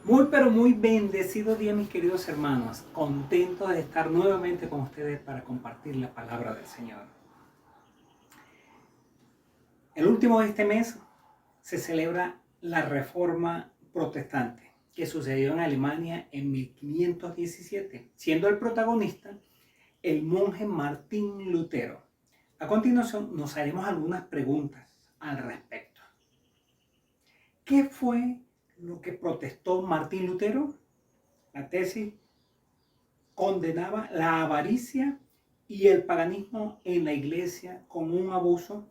Muy pero muy bendecido día, mis queridos hermanos. Contento de estar nuevamente con ustedes para compartir la palabra del Señor. El último de este mes se celebra la Reforma Protestante, que sucedió en Alemania en 1517, siendo el protagonista el monje Martín Lutero. A continuación nos haremos algunas preguntas al respecto. ¿Qué fue lo que protestó Martín Lutero? La tesis condenaba la avaricia y el paganismo en la iglesia como un abuso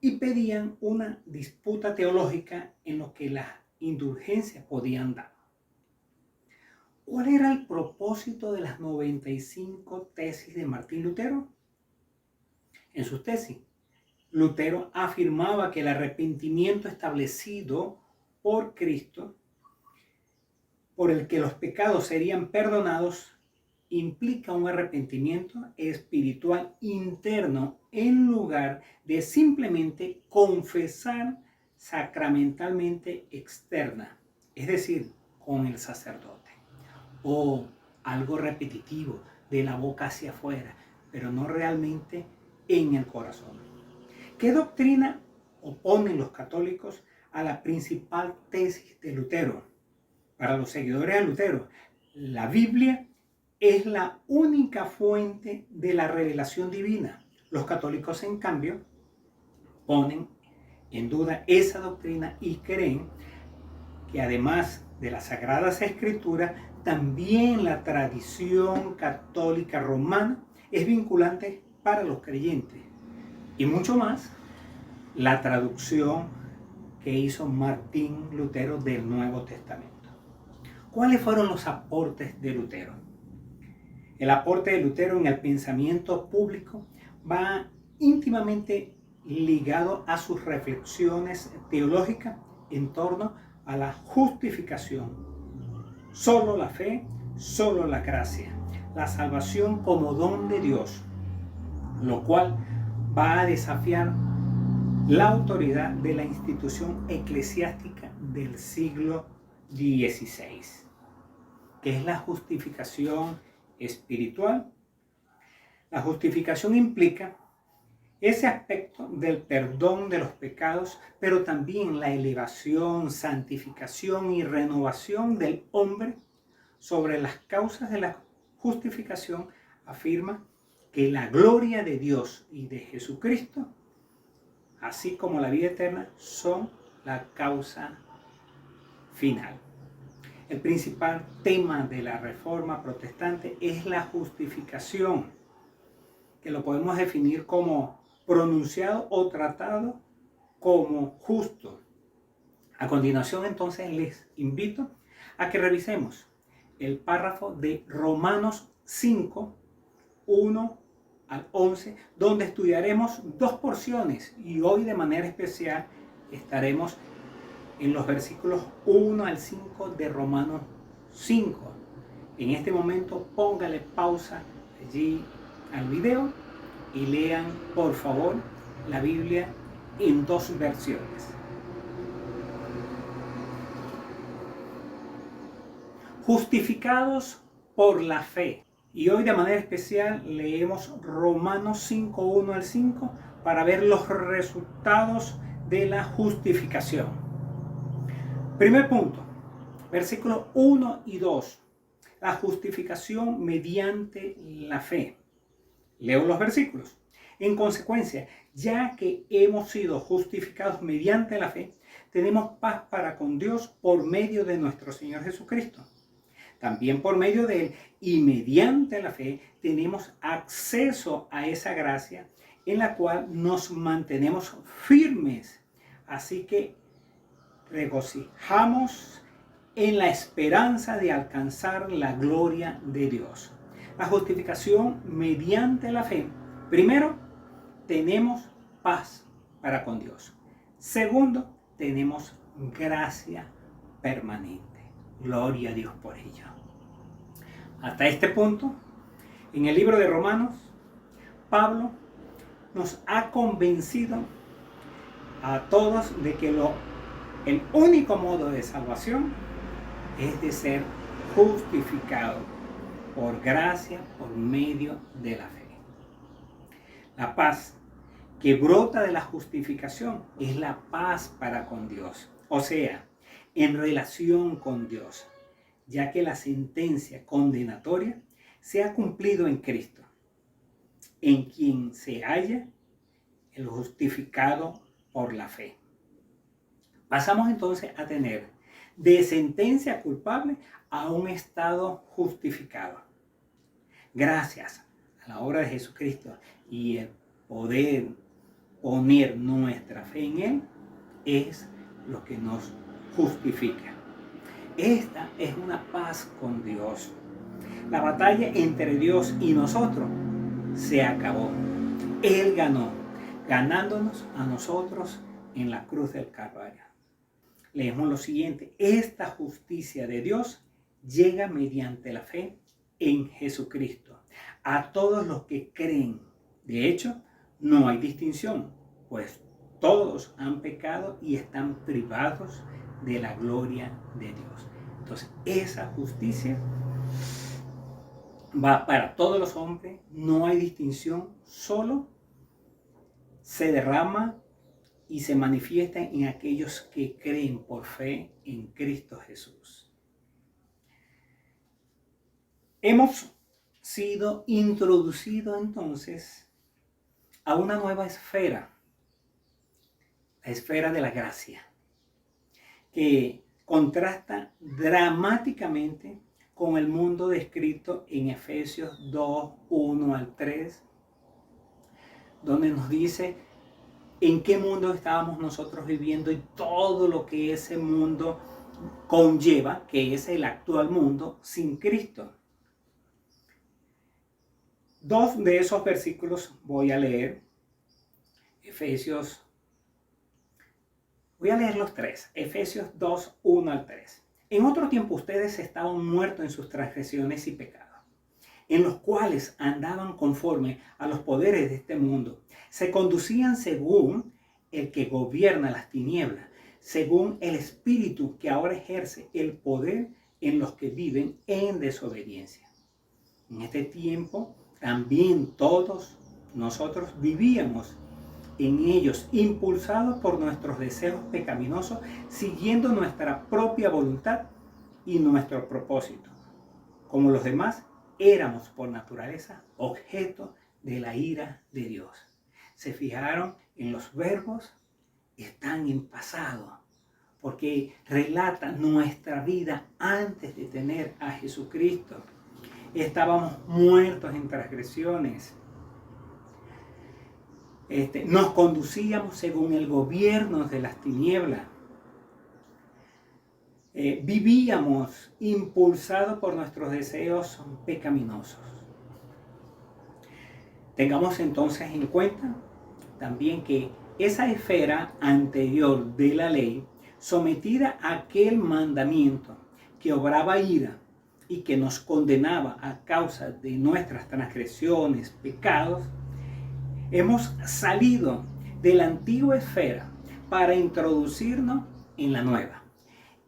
y pedían una disputa teológica en lo que las indulgencias podían dar. ¿Cuál era el propósito de las 95 tesis de Martín Lutero? En sus tesis, Lutero afirmaba que el arrepentimiento establecido por Cristo, por el que los pecados serían perdonados, implica un arrepentimiento espiritual interno en lugar de simplemente confesar sacramentalmente externa, es decir, con el sacerdote, o algo repetitivo de la boca hacia afuera, pero no realmente en el corazón. ¿Qué doctrina oponen los católicos a la principal tesis de Lutero? Para los seguidores de Lutero, la Biblia es la única fuente de la revelación divina. Los católicos, en cambio, ponen en duda esa doctrina y creen que además de las Sagradas Escrituras, también la tradición católica romana es vinculante para los creyentes. Y mucho más, la traducción que hizo Martín Lutero del Nuevo Testamento. ¿Cuáles fueron los aportes de Lutero? El aporte de Lutero en el pensamiento público va íntimamente ligado a sus reflexiones teológicas en torno a la justificación. Solo la fe, solo la gracia, la salvación como don de Dios, lo cual va a desafiar la autoridad de la institución eclesiástica del siglo XVI, que es la justificación espiritual. La justificación implica ese aspecto del perdón de los pecados, pero también la elevación, santificación y renovación del hombre. Sobre las causas de la justificación afirma que la gloria de Dios y de Jesucristo, así como la vida eterna, son la causa final. El principal tema de la Reforma Protestante es la justificación, que lo podemos definir como pronunciado o tratado como justo. A continuación, entonces, les invito a que revisemos el párrafo de Romanos 5, 1 al 11, donde estudiaremos dos porciones y hoy de manera especial estaremos en los versículos 1 al 5 de Romanos 5. En este momento póngale pausa allí al video y lean por favor la Biblia en dos versiones. Justificados por la fe. Y hoy de manera especial leemos Romanos 5, 1 al 5 para ver los resultados de la justificación. Primer punto, versículos 1 y 2. La justificación mediante la fe. Leo los versículos. En consecuencia, ya que hemos sido justificados mediante la fe, tenemos paz para con Dios por medio de nuestro Señor Jesucristo. También por medio de Él y mediante la fe tenemos acceso a esa gracia en la cual nos mantenemos firmes. Así que regocijamos en la esperanza de alcanzar la gloria de Dios. La justificación mediante la fe. Primero, tenemos paz para con Dios. Segundo, tenemos gracia permanente. Gloria a Dios por ello. Hasta este punto, en el libro de Romanos, Pablo nos ha convencido a todos de que el único modo de salvación es de ser justificado por gracia por medio de la fe. La paz que brota de la justificación es la paz para con Dios, o sea, en relación con Dios, ya que la sentencia condenatoria se ha cumplido en Cristo, en quien se halla el justificado por la fe. Pasamos entonces a tener de sentencia culpable a un estado justificado. Gracias a la obra de Jesucristo y el poder poner nuestra fe en Él es lo que nos justifica. Esta es una paz con Dios. La batalla entre Dios y nosotros se acabó. Él ganó, ganándonos a nosotros en la cruz del Calvario. Leemos lo siguiente: esta justicia de Dios llega mediante la fe en Jesucristo a todos los que creen. De hecho, no hay distinción, pues todos han pecado y están privados de la gloria de Dios. Entonces, esa justicia va para todos los hombres, no hay distinción, solo se derrama y se manifiesta en aquellos que creen por fe en Cristo Jesús. Hemos sido introducidos entonces a una nueva esfera, la esfera de la gracia, que contrasta dramáticamente con el mundo descrito en Efesios 2, 1 al 3, donde nos dice en qué mundo estábamos nosotros viviendo y todo lo que ese mundo conlleva, que es el actual mundo sin Cristo. Dos de esos versículos voy a leer. Voy a leer los tres. Efesios 2, 1 al 3. En otro tiempo ustedes estaban muertos en sus transgresiones y pecados, en los cuales andaban conforme a los poderes de este mundo. Se conducían según el que gobierna las tinieblas, según el espíritu que ahora ejerce el poder en los que viven en desobediencia. En este tiempo también todos nosotros vivíamos en ellos, impulsados por nuestros deseos pecaminosos, siguiendo nuestra propia voluntad y nuestro propósito. Como los demás, éramos por naturaleza objeto de la ira de Dios. ¿Se fijaron en los verbos? Están en pasado, porque relatan nuestra vida antes de tener a Jesucristo. Estábamos muertos en transgresiones. Nos conducíamos según el gobierno de las tinieblas. Vivíamos impulsados por nuestros deseos pecaminosos. Tengamos entonces en cuenta también que esa esfera anterior de la ley, sometida a aquel mandamiento que obraba ira y que nos condenaba a causa de nuestras transgresiones, pecados, hemos salido de la antigua esfera para introducirnos en la nueva,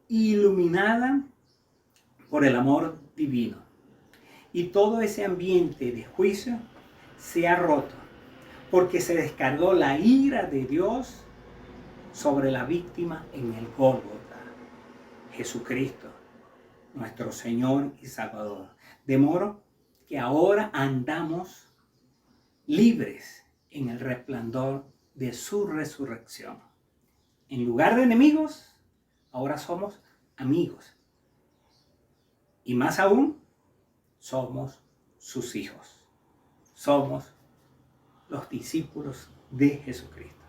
iluminada por el amor divino. Y todo ese ambiente de juicio se ha roto, porque se descargó la ira de Dios sobre la víctima en el Gólgota, Jesucristo, nuestro Señor y Salvador. De modo que ahora andamos libres en el resplandor de su resurrección. En lugar de enemigos, ahora somos amigos. Y más aún, somos sus hijos. Somos los discípulos de Jesucristo.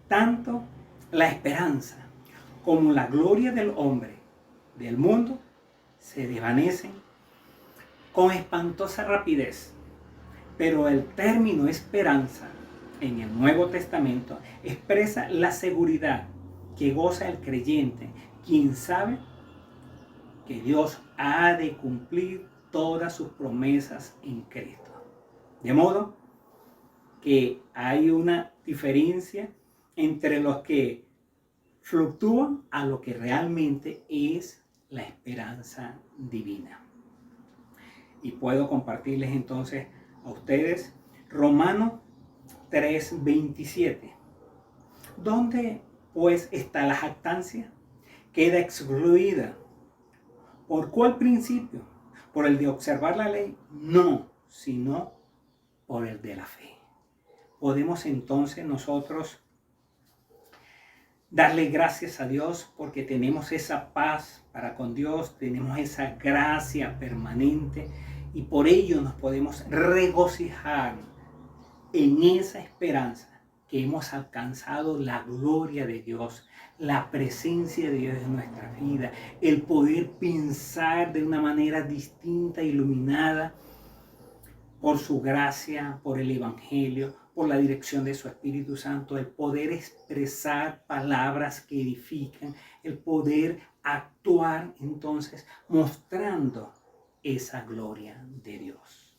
Tanto la esperanza como la gloria del hombre, del mundo, se desvanecen con espantosa rapidez. Pero el término esperanza en el Nuevo Testamento expresa la seguridad que goza el creyente, quien sabe que Dios ha de cumplir todas sus promesas en Cristo. De modo que hay una diferencia entre los que fluctúan a lo que realmente es la esperanza divina. Y puedo compartirles entonces a ustedes Romanos 3:27. ¿Dónde pues está la jactancia? Queda excluida. ¿Por cuál principio? ¿Por el de observar la ley? No, sino por el de la fe. Podemos entonces nosotros darle gracias a Dios porque tenemos esa paz para con Dios, tenemos esa gracia permanente y por ello nos podemos regocijar en esa esperanza que hemos alcanzado la gloria de Dios, la presencia de Dios en nuestra vida, el poder pensar de una manera distinta, iluminada por su gracia, por el Evangelio, por la dirección de su Espíritu Santo, el poder expresar palabras que edifican, el poder actuar entonces mostrando esa gloria de Dios.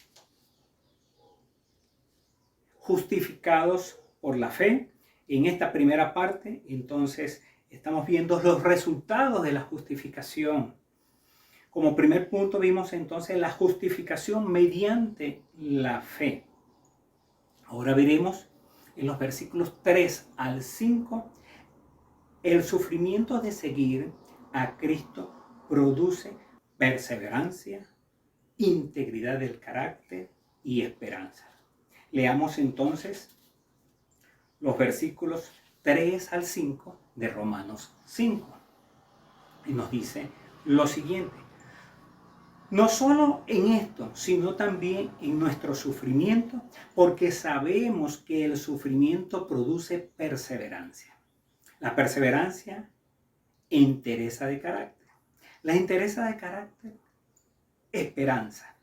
Justificados por la fe, en esta primera parte, entonces estamos viendo los resultados de la justificación. Como primer punto vimos entonces la justificación mediante la fe. Ahora veremos en los versículos 3 al 5, el sufrimiento de seguir a Cristo produce perseverancia, integridad del carácter y esperanza. Leamos entonces los versículos 3 al 5 de Romanos 5. Y nos dice lo siguiente. No solo en esto, sino también en nuestro sufrimiento, porque sabemos que el sufrimiento produce perseverancia. La perseverancia, entereza de carácter. La entereza de carácter, esperanza.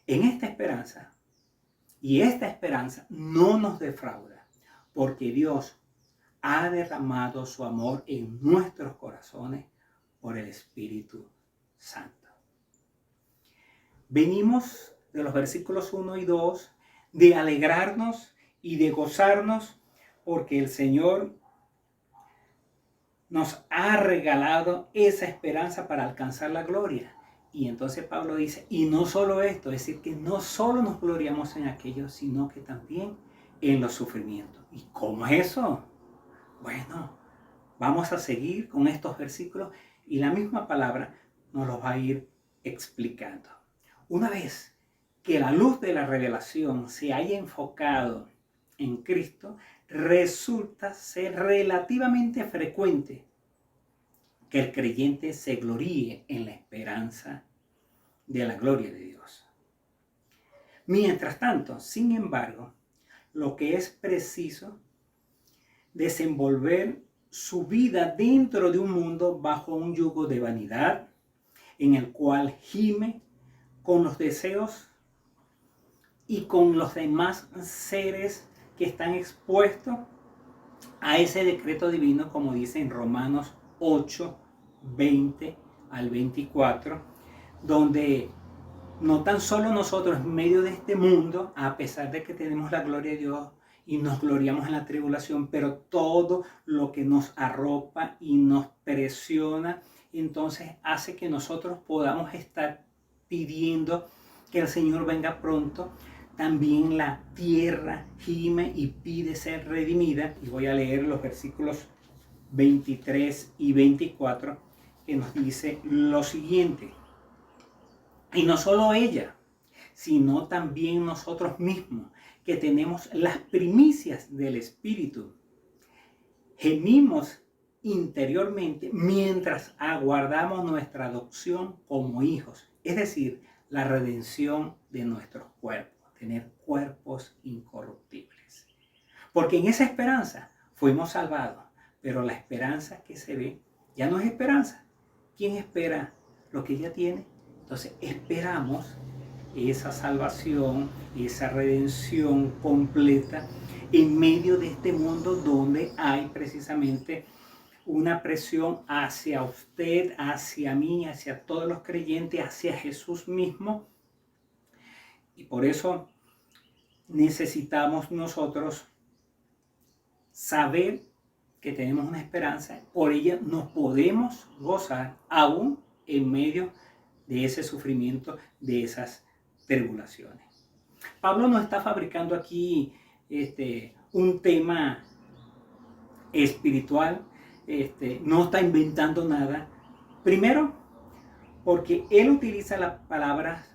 En esta esperanza, y esta esperanza no nos defrauda, porque Dios ha derramado su amor en nuestros corazones por el Espíritu Santo. Venimos de los versículos 1 y 2 de alegrarnos y de gozarnos porque el Señor nos ha regalado esa esperanza para alcanzar la gloria. Y entonces Pablo dice, y no solo esto, es decir, que no solo nos gloriamos en aquello, sino que también en los sufrimientos. ¿Y cómo es eso? Bueno, vamos a seguir con estos versículos y la misma palabra nos los va a ir explicando. Una vez que la luz de la revelación se haya enfocado en Cristo, resulta ser relativamente frecuente que el creyente se gloríe en la esperanza de la gloria de Dios. Mientras tanto, sin embargo, lo que es preciso desenvolver su vida dentro de un mundo bajo un yugo de vanidad, en el cual gime con los deseos y con los demás seres que están expuestos a ese decreto divino, como dice en Romanos 8, 20 al 24, donde no tan solo nosotros en medio de este mundo, a pesar de que tenemos la gloria de Dios y nos gloriamos en la tribulación, pero todo lo que nos arropa y nos presiona, entonces hace que nosotros podamos estar pidiendo que el Señor venga pronto. También la tierra gime y pide ser redimida. Y voy a leer los versículos 23 y 24 que nos dice lo siguiente. Y no solo ella, sino también nosotros mismos, que tenemos las primicias del Espíritu. Gemimos interiormente mientras aguardamos nuestra adopción como hijos, es decir, la redención de nuestros cuerpos, tener cuerpos incorruptibles. Porque en esa esperanza fuimos salvados, pero la esperanza que se ve ya no es esperanza. ¿Quién espera lo que ya tiene? Entonces esperamos esa salvación, esa redención completa en medio de este mundo donde hay precisamente una presión hacia usted, hacia mí, hacia todos los creyentes, hacia Jesús mismo. Y por eso necesitamos nosotros saber que tenemos una esperanza, por ella nos podemos gozar aún en medio de ese sufrimiento, de esas tribulaciones. Pablo no está fabricando aquí un tema espiritual, no está inventando nada. Primero, porque él utiliza las palabras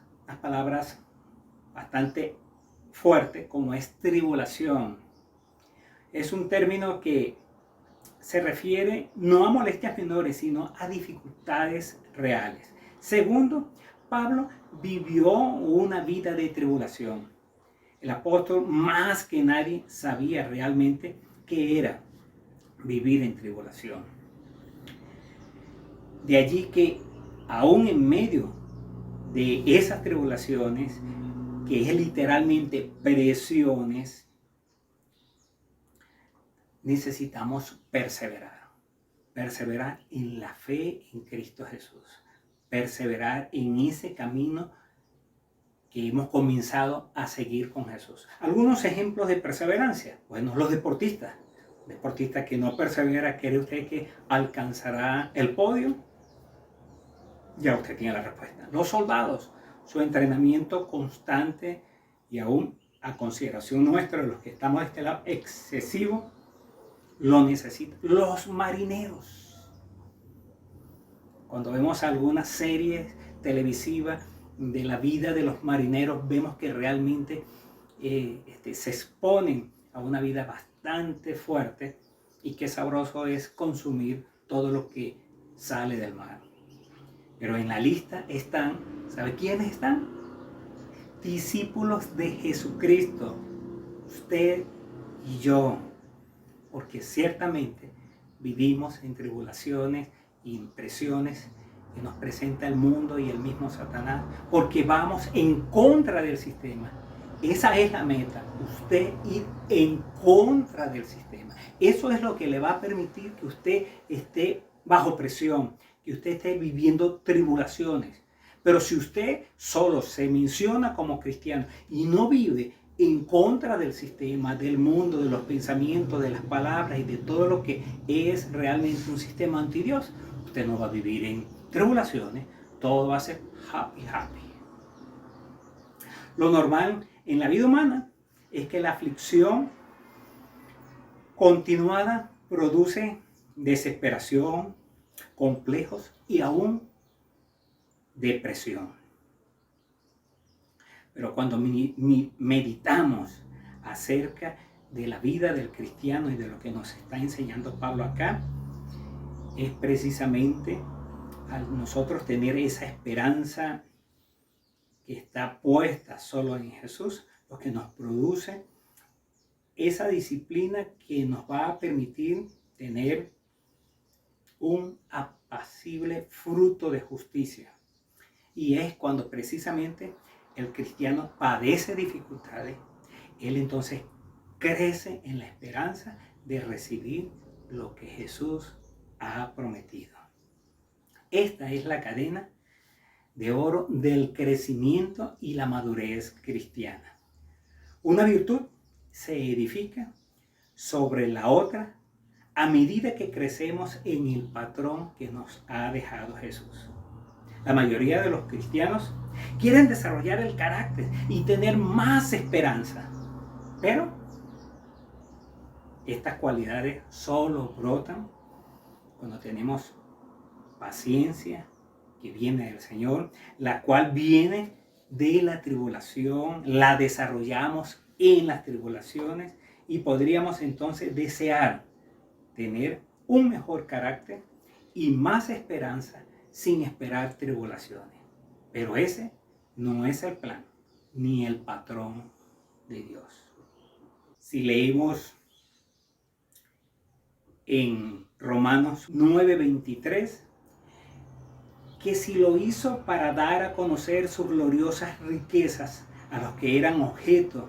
bastante fuertes, como es tribulación. Es un término que se refiere no a molestias menores, sino a dificultades reales. Segundo, Pablo vivió una vida de tribulación. El apóstol más que nadie sabía realmente qué era vivir en tribulación. De allí que aún en medio de esas tribulaciones, que es literalmente presiones, necesitamos perseverar. Perseverar en la fe en Cristo Jesús. Perseverar en ese camino que hemos comenzado a seguir con Jesús. Algunos ejemplos de perseverancia. Bueno, los deportistas. Deportista que no persevera, ¿cree usted que alcanzará el podio? Ya usted tiene la respuesta. Los soldados, su entrenamiento constante y aún a consideración nuestra, de los que estamos de este lado, excesivo, lo necesitan. Los marineros. Cuando vemos algunas series televisivas de la vida de los marineros, vemos que realmente se exponen a una vida bastante fuerte, y qué sabroso es consumir todo lo que sale del mar. Pero en la lista están, ¿sabe quiénes están? Discípulos de Jesucristo, usted y yo, porque ciertamente vivimos en tribulaciones y impresiones que nos presenta el mundo y el mismo Satanás, porque vamos en contra del sistema. Esa es la meta, usted ir en contra del sistema. Eso es lo que le va a permitir que usted esté bajo presión, que usted esté viviendo tribulaciones. Pero si usted solo se menciona como cristiano y no vive en contra del sistema, del mundo, de los pensamientos, de las palabras y de todo lo que es realmente un sistema anti Dios, usted no va a vivir en tribulaciones, todo va a ser happy. Lo normal en la vida humana es que la aflicción continuada produce desesperación, complejos y aún depresión. Pero cuando meditamos acerca de la vida del cristiano y de lo que nos está enseñando Pablo acá, es precisamente al nosotros tener esa esperanza que está puesta solo en Jesús, lo que nos produce esa disciplina que nos va a permitir tener un apacible fruto de justicia. Y es cuando precisamente el cristiano padece dificultades, él entonces crece en la esperanza de recibir lo que Jesús ha prometido. Esta es la cadena de oro del crecimiento y la madurez cristiana. Una virtud se edifica sobre la otra a medida que crecemos en el patrón que nos ha dejado Jesús. La mayoría de los cristianos quieren desarrollar el carácter y tener más esperanza, pero estas cualidades solo brotan cuando tenemos paciencia que viene del Señor, la cual viene de la tribulación, la desarrollamos en las tribulaciones y podríamos entonces desear tener un mejor carácter y más esperanza sin esperar tribulaciones. Pero ese no es el plan ni el patrón de Dios. Si leímos en Romanos 9:23, que si lo hizo para dar a conocer sus gloriosas riquezas a los que eran objeto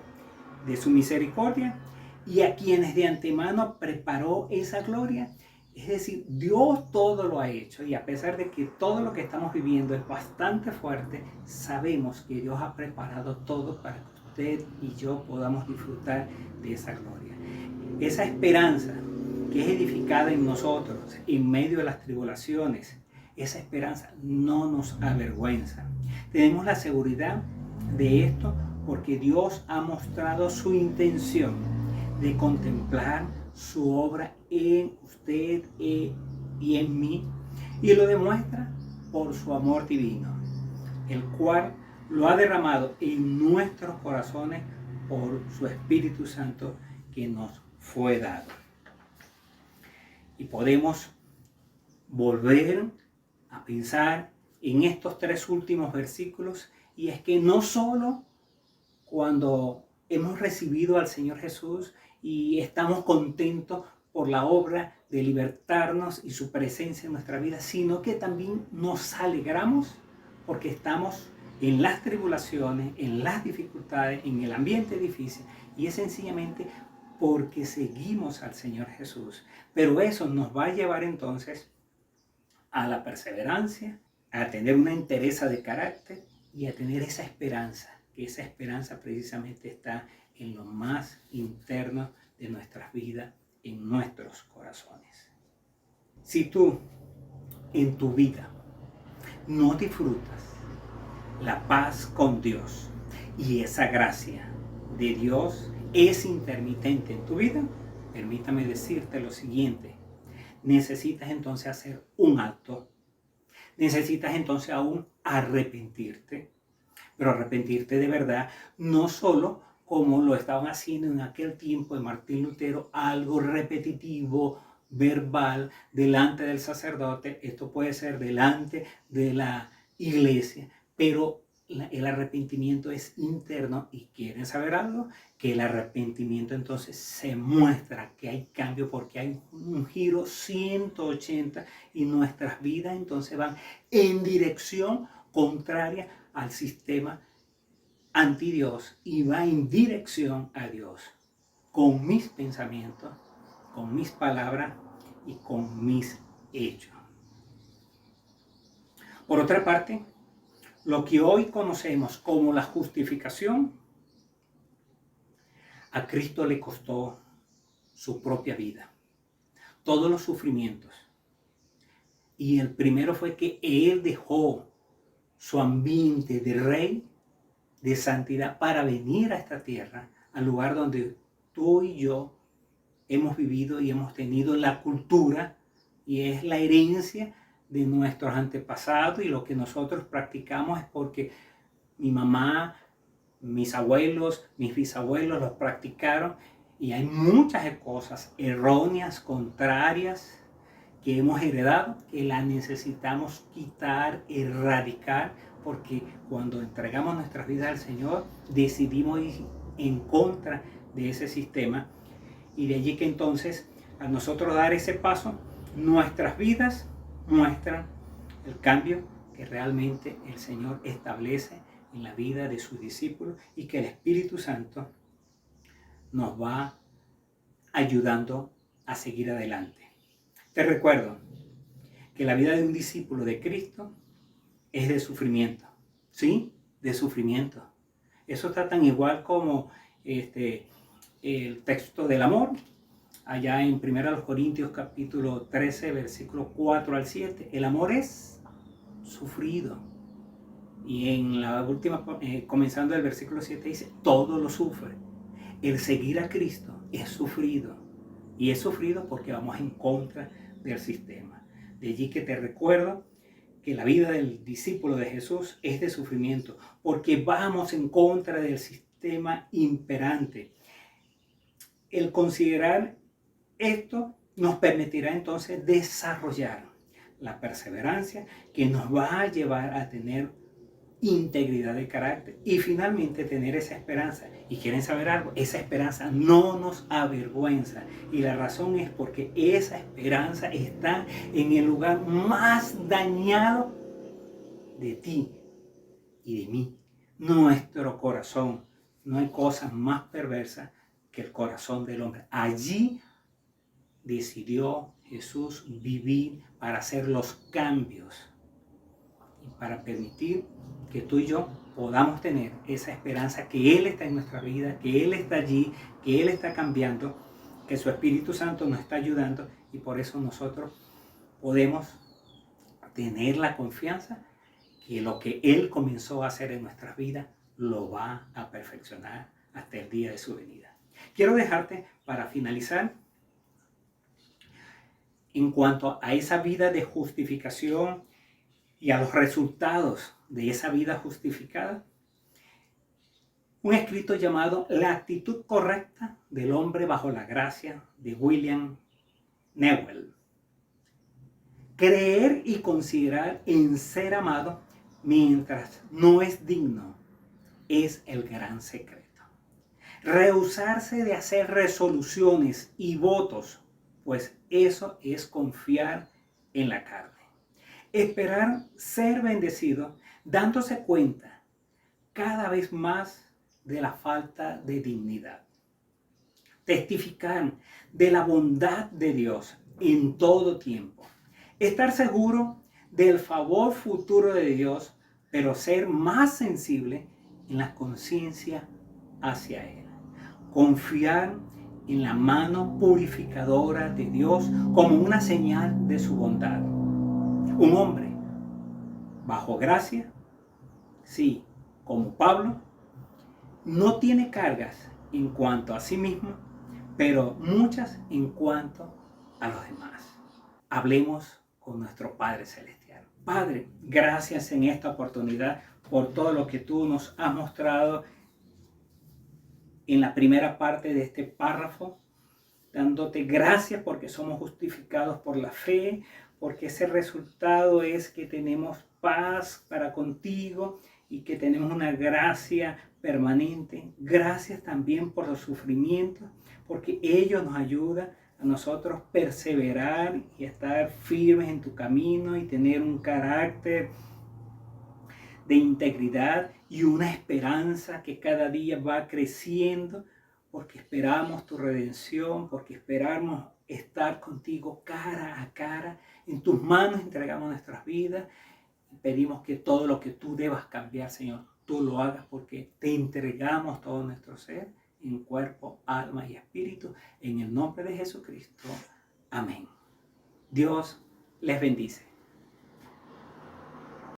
de su misericordia y a quienes de antemano preparó esa gloria. Es decir, Dios todo lo ha hecho, y a pesar de que todo lo que estamos viviendo es bastante fuerte, sabemos que Dios ha preparado todo para que usted y yo podamos disfrutar de esa gloria. Esa esperanza que es edificada en nosotros en medio de las tribulaciones esa esperanza no nos avergüenza. Tenemos la seguridad de esto porque Dios ha mostrado su intención de contemplar su obra en usted y en mí, y lo demuestra por su amor divino, el cual lo ha derramado en nuestros corazones por su Espíritu Santo que nos fue dado. Y podemos volver a pensar en estos 3 últimos versículos, y es que no solo cuando hemos recibido al Señor Jesús y estamos contentos por la obra de libertarnos y su presencia en nuestra vida, sino que también nos alegramos porque estamos en las tribulaciones, en las dificultades, en el ambiente difícil, y es sencillamente porque seguimos al Señor Jesús. Pero eso nos va a llevar entonces a la perseverancia, a tener una entereza de carácter y a tener esa esperanza, que esa esperanza precisamente está en lo más interno de nuestras vidas, en nuestros corazones. Si tú en tu vida no disfrutas la paz con Dios y esa gracia de Dios es intermitente en tu vida, permítame decirte lo siguiente: necesitas entonces hacer un acto, necesitas entonces aún arrepentirte, pero arrepentirte de verdad, no solo como lo estaban haciendo en aquel tiempo de Martín Lutero, algo repetitivo, verbal, delante del sacerdote. Esto puede ser delante de la iglesia, pero el arrepentimiento es interno. ¿Y quieren saber algo? Que el arrepentimiento entonces se muestra que hay cambio, porque hay un giro 180 y nuestras vidas entonces van en dirección contraria al sistema anti Dios y va en dirección a Dios con mis pensamientos, con mis palabras y con mis hechos. Por otra parte, lo que hoy conocemos como la justificación, a Cristo le costó su propia vida, todos los sufrimientos. Y el primero fue que Él dejó su ambiente de rey, de santidad, para venir a esta tierra, al lugar donde tú y yo hemos vivido y hemos tenido la cultura, y es la herencia de nuestros antepasados, y lo que nosotros practicamos es porque mi mamá, mis abuelos, mis bisabuelos los practicaron, y hay muchas cosas erróneas, contrarias, que hemos heredado, que las necesitamos quitar, erradicar, porque cuando entregamos nuestras vidas al Señor, decidimos ir en contra de ese sistema, y de allí que entonces, a nosotros dar ese paso, nuestras vidas muestran el cambio que realmente el Señor establece en la vida de sus discípulos, y que el Espíritu Santo nos va ayudando a seguir adelante. Te recuerdo que la vida de un discípulo de Cristo es de sufrimiento, ¿sí? De sufrimiento. Eso está tan igual como el texto del amor, allá en 1 Corintios capítulo 13, versículos 4 al 7. El amor es sufrido. Y en la última, comenzando el versículo 7, dice, todo lo sufre. El seguir a Cristo es sufrido. Y es sufrido porque vamos en contra del sistema. De allí que te recuerdo que la vida del discípulo de Jesús es de sufrimiento, porque vamos en contra del sistema imperante. El considerar esto nos permitirá entonces desarrollar la perseverancia que nos va a llevar a tener integridad de carácter y finalmente tener esa esperanza. Y quieren saber algo, esa esperanza no nos avergüenza, y la razón es porque esa esperanza está en el lugar más dañado de ti y de mí, nuestro corazón. No hay cosa más perversa que el corazón del hombre. Allí decidió Jesús vivir para hacer los cambios y para permitir que tú y yo podamos tener esa esperanza, que Él está en nuestra vida, que Él está allí, que Él está cambiando, que su Espíritu Santo nos está ayudando, y por eso nosotros podemos tener la confianza que lo que Él comenzó a hacer en nuestras vidas lo va a perfeccionar hasta el día de su venida. Quiero dejarte para finalizar en cuanto a esa vida de justificación y a los resultados de esa vida justificada, un escrito llamado La actitud correcta del hombre bajo la gracia de William Newell. Creer y considerar en ser amado mientras no es digno es el gran secreto. Rehusarse de hacer resoluciones y votos, pues eso es confiar en la carne. Esperar ser bendecido dándose cuenta cada vez más de la falta de dignidad. Testificar de la bondad de Dios en todo tiempo. Estar seguro del favor futuro de Dios, pero ser más sensible en la conciencia hacia Él. Confiar en la mano purificadora de Dios como una señal de su bondad. Un hombre bajo gracia, sí, como Pablo, no tiene cargas en cuanto a sí mismo, pero muchas en cuanto a los demás. Hablemos con nuestro Padre Celestial. Padre, gracias en esta oportunidad por todo lo que tú nos has mostrado en la primera parte de este párrafo, dándote gracias porque somos justificados por la fe, porque ese resultado es que tenemos paz para contigo y que tenemos una gracia permanente. Gracias también por los sufrimientos, porque ellos nos ayudan a nosotros perseverar y estar firmes en tu camino y tener un carácter de integridad y una esperanza que cada día va creciendo, porque esperamos tu redención, porque esperamos estar contigo cara a cara. En tus manos entregamos nuestras vidas y pedimos que todo lo que tú debas cambiar, Señor, tú lo hagas, porque te entregamos todo nuestro ser en cuerpo, alma y espíritu, en el nombre de Jesucristo. Amén. Dios les bendice.